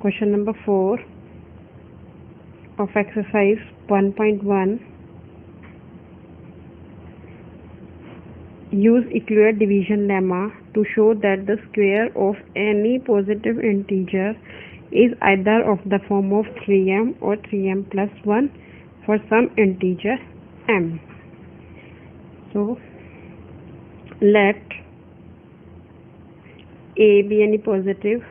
Question number 4 of exercise 1.1. Use equal division lemma to show that the square of any positive integer is either of the form of 3m or 3m plus 1 for some integer m. So let a be any positive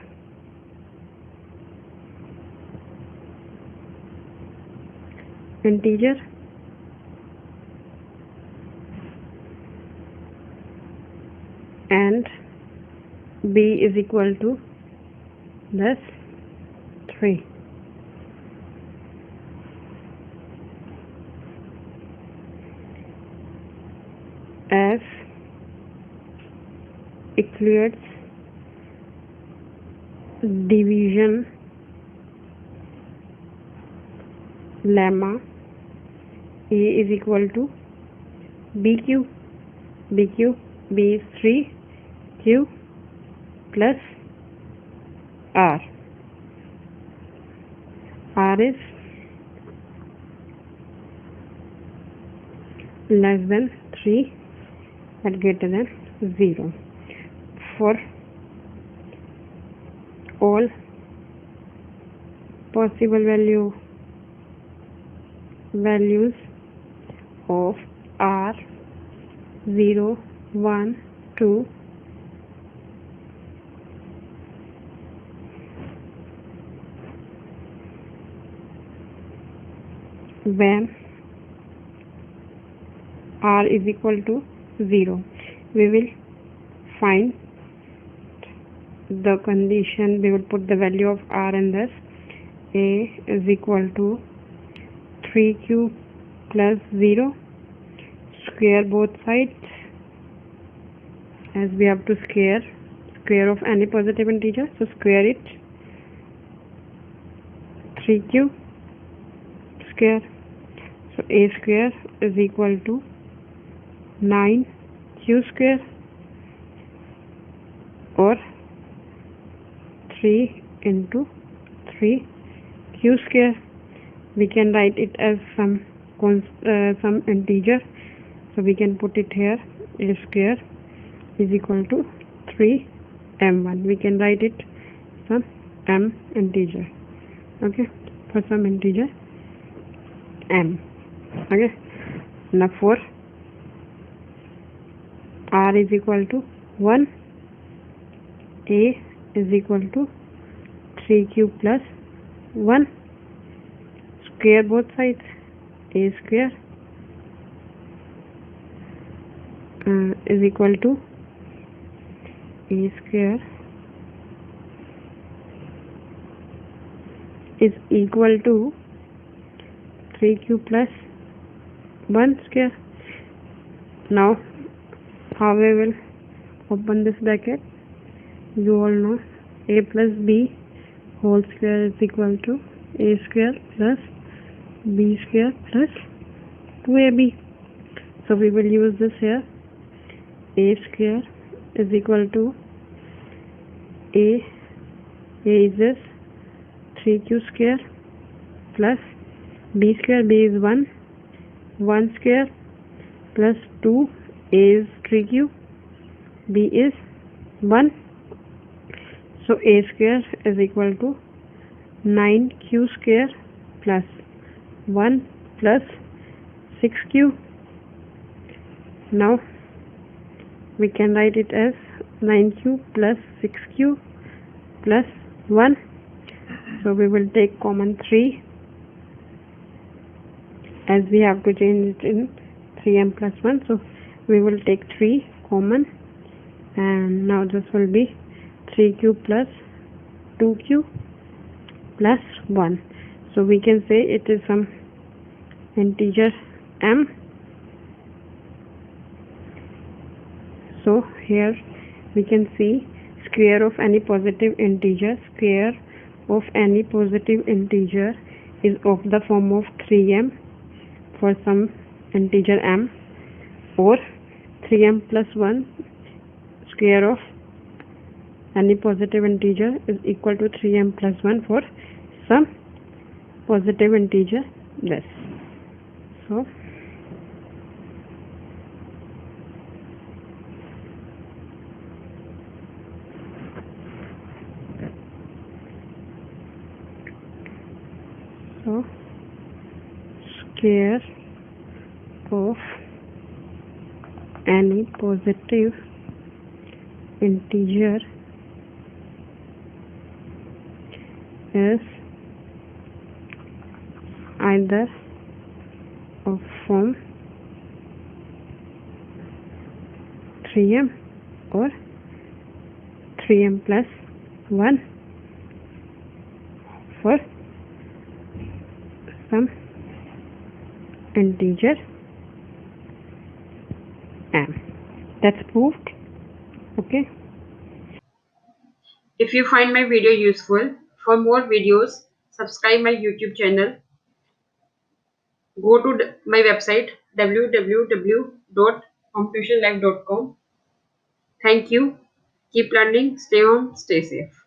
integer and b is equal to this 3. As equals division lemma, a is equal to bq, b is 3, q plus r. R is less than 3 but greater than 0. For all possible values of r 0, 1, 2, when r is equal to 0, we will find the condition. We will put the value of r in this. A is equal to 3q plus 0, square both sides, as we have to square of any positive integer, so square it, 3q square. So a square is equal to 9q square, or 3 into 3q square. We can write it as some integer, so we can put it here. A square is equal to 3m1. We can write it some m integer, okay, for some integer m. Okay, now for r is equal to 1, a is equal to 3q plus 1, square both sides, a square is equal to a square is equal to 3q plus 1 square. Now how we will open this bracket? You all know a plus b whole square is equal to a square plus b square plus 2ab. So we will use this here. A square is equal to a is this 3q square plus b square, b is 1 square plus 2, a is 3q, b is 1. So a square is equal to 9q square plus 1 plus 6q. Now we can write it as 9q plus 6q plus 1. So we will take common 3, as we have to change it in 3m plus 1. So we will take 3 common, and now this will be 3q plus 2q plus 1. So we can say it is some integer m. So here we can see square of any positive integer. Square of any positive integer is of the form of 3m for some integer m, or 3m plus 1 square of any positive integer is equal to 3m plus 1 for some positive integer this. So square of any positive integer is either of form 3m or 3m plus 1 for some integer m. That's proved. Okay. If you find my video useful, for more videos, subscribe my YouTube channel. Go to my website www.computationlife.com. Thank you. Keep learning. Stay home. Stay safe.